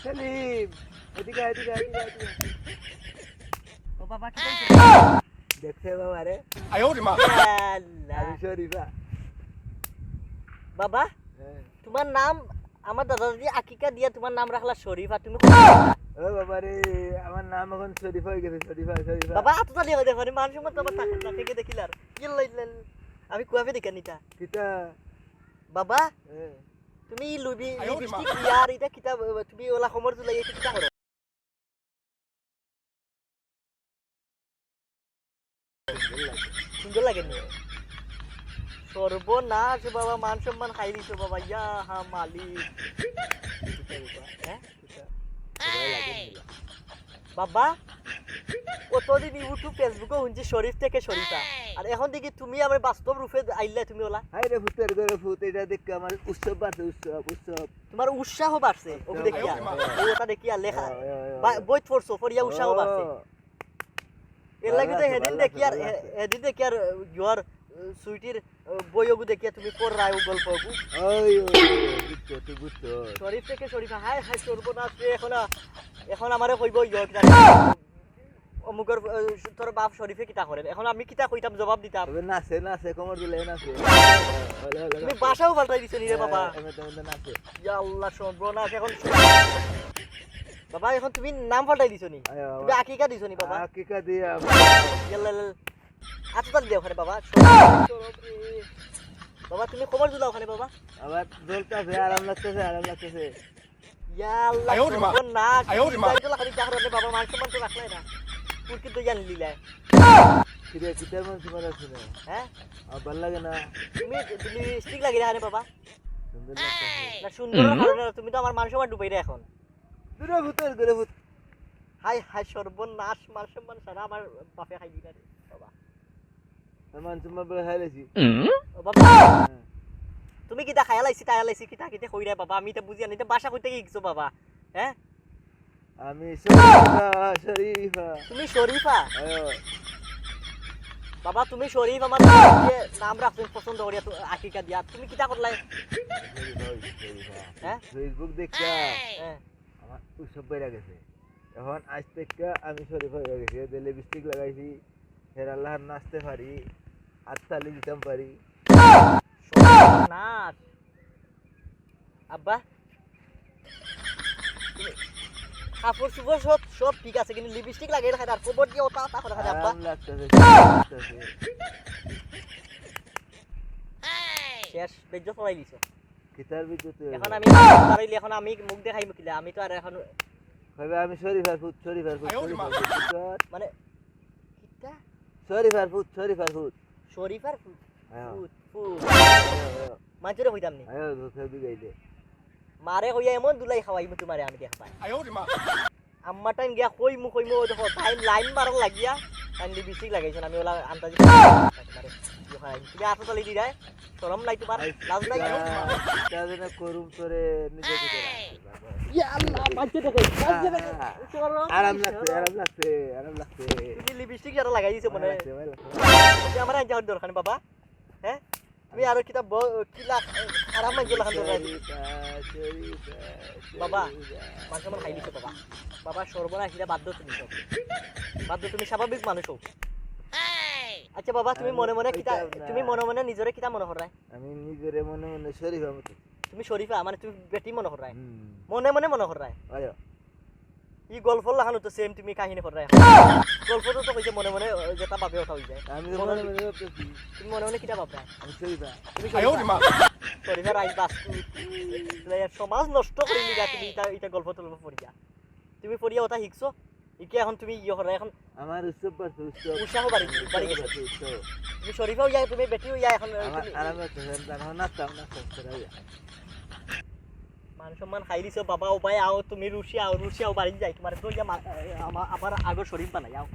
সেলিম, এদিকে এদিকে এদিকে এদিকে। ও বাবা কি কইছো? দেখছে বাবা রে, আল্লাহ। আমি শরীফা। বাবা হ্যাঁ। তোমার নাম আমার দাদা দাদি আকিকা দিয়া তোমার নাম রাখলা শরীফা তুমি ও বাবা রে, আমার নাম এখন শরীফা হয়ে গেছে, শরীফা শরীফা। বাবা আতটা দিয়া দেখো রে মানুষ মত বাবা থাকে না থেকে দেখিলার ইল্লা ইল্লা আমি কুয়াবে দেখে নিতা কিতা? বাবা হ্যাঁ। তুমি লুবি লিপস্টিক ইয়ার এটা কিতা তুমি ওলা খমর তুলাই এটা কিতা করো সুন্দর লাগে নি সর্বনাশ বাবা মান সম্মান খাই দিছো বাবা ইয়া হা মালিক হ্যাঁ সবাই লাগে না। বাবা কতদিন ইউটিউব ফেসবুকে শুনছি শরীফ থেকে শরীফা আর এখন দেখি তুমি আমার বাস্তব রূপে আইলে তুমি ওলা হাই রে ভূতের ঘরে ভূত, এটা দেখে আমার উৎসব বাড়ছে, উৎসব উৎসব। তোমার উৎসাহ বাড়ছে ওকে দেখিয়া ওটা দেখিয়া লেখা বই পড়ছো পড়িয়া উৎসাহ বাড়ছে এর লাগে তো হেদিন দেখি আর ইয়োর সুইটির বইগু দেখিয়া তুমি পড়রাই ও গল্পগু ওই বুঝছো তুই বুঝছো। শরীফ থেকে শরীফা হাই হাই সর্বনাশ রে এখন আমারে কইব ইয়ো কিতা অমুকের তোর বাপ শরীফে কিতা করেন এখন আমি কিতা কইতাম জবাব দিতাম তবে নাচে নাচে কোমর দিলে নাচে। তুমি বাসাও পাল্টাই দিছো নি রে বাবা নাচে। ইয়া আল্লাহ সর্বনাশ এখন বাবা এখন তুমি নাম পাল্টাই দিছো নি তুমি আকিকা দিছো নি বাবা আকিকা দিয়া ইয়াল্লা আচ্ছা দিও ওখানে বাবা বাবা তুমি খবর দিলা ওখানে বাবা আবার জ্বলতেছে, আরাম লাগতেছে, আরাম লাগতেছে। ইয়া আল্লাহ সর্বনাশ যাইতলা খালি চাহর রে বাবা মান সম্মান তো রাখলাই না তুই কিন্তু জান লিলা কিরে কিতার মন তোমার আছে না? হ্যাঁ আর ভাল লাগে না? তুমি স্টিক লাগি রাখনে বাবা সুন্দর লাগতেছে না সুন্দর কারণে তুমি তো আমার মান সম্মান ডুবাই রে এখন দূরে ভূতের ঘরে ভূত। হাই হাই সর্বনাশ মান সম্মান সারা আমার বাপে খাই দিলা রে বাবা মান সম্মান বলে খাইলেছি। ও বাবা তুমি কিটা খায়া লাইছি তায়া লাইছি কিটা কিটা কইরা বাবা আমি তো বুঝি আনি বাসা কইতে গিয়েছো বাবা হ্যাঁ আমি শরীফা শরীফা। তুমি শরীফা আয়ো বাবা তুমি শরীফ আমার নাম রাখছো পছন্দ করিয়া আকিকা দিয়া তুমি কিটা করলাই হ্যাঁ ফেসবুক দেখা হ্যাঁ আমার উৎসব বেড়ে গেছে। এখন আজ থেকে আমি শরীফা হয়ে গেছি, লিপস্টিক লাগাইছি, ফের আল্লাহর নাচতে পারি, হাততালি দিতাম পারি। নাচ আব্বা কাপড় চুপড় সব ঠিক আছে কিন্তু লিপস্টিক লাগিয়ে রাখা আর কবর দিয়ে ওটা তা করে রাখা আব্বা আরাম লাগতেছে। শেষ বেজ্জ পড়াই দিছো কিতার বিদ্যুৎ এখন আমি পারিলি এখন আমি মুখ দেখাই মুখিলে আমি তো আর এখন কইবে আমি শরীফার ফুট, শরীফার ফুট, শরীফার ফুট। মানে কিটা শরীফার ফুট, শরীফার ফুট। শরীফার আয়ো ফুট মাঝরে হইতাম নি আয়ো দুঃখে বিগাইতে। মারে হইয়া এমন দুলাই খাওয়াইব তোমারে আমি দেখ পাই আম্মা টাইম গিয়া কইমু দেখো টাইম লাইন মারন লাগিয়া টাইম লিপস্টিক লাগাইছেন আমি ওলা আন্তাজি তুমি আসো তালি দি যায় শরম নাই তোমার লাজ নাই তাদের করুম তোরে নিজে ভিতরে ইয়া আল্লাহ বাজে দেখো আরাম লাগছে, আরাম লাগছে, আরাম লাগছে। তুমি লিপস্টিক যারা লাগাই দিছো মনে তুমি আমার আজ যাওয়ার দরকার বাবা হ্যাঁ তুমি আরো কিতা কিলা আরাম নাই গেলা দরকার বাবা মাঝে খাই দিছো বাবা বাবা সর্বনাশ এটা বাধ্য তুমি সব বাধ্য তুমি স্বাভাবিক মানুষ হোক আচ্ছা বাবা তুমি মনে মনে কিতা তুমি মনে মনে নিজরে কিতা মনে করায় আমি নিজরে মনে মনে শরীফা মতো। তুমি শরীফা মানে তুমি বেটি মনে করায় মনে মনে করায় আয়ো ই গল্প লাগানো তো সেম তুমি কাহিনী করায় গল্পটো তো কইছে মনে মনে যেটা ভাবে ওঠা হই যায় আমি মনে মনে ভাবতেছি তুমি মনে মনে কিতা ভাবরা আমি শরীফা। তুমি শরীফা রাই বাস সমাজ নষ্ট করে নিগা তুমি এটা গল্প তুলব পড়িয়া তুমি পড়িয়া ওটা শিখছো ইকে এখন তুমি ইয়ে করা এখন আমার উৎসব বাড়ছে, উৎসাহ বাড়ি গেছে উৎসব। তুমি শরীফাও যায় তুমি বেটিও যায় এখন আমার আরাম লাগতেছে, নাচতাম মান সম্মান খাই দিছো বাবা ও ভাই আও তুমি রুশিয়াও বাড়ি যাই তোমার তো আবার আগর শরীফ বানাই আও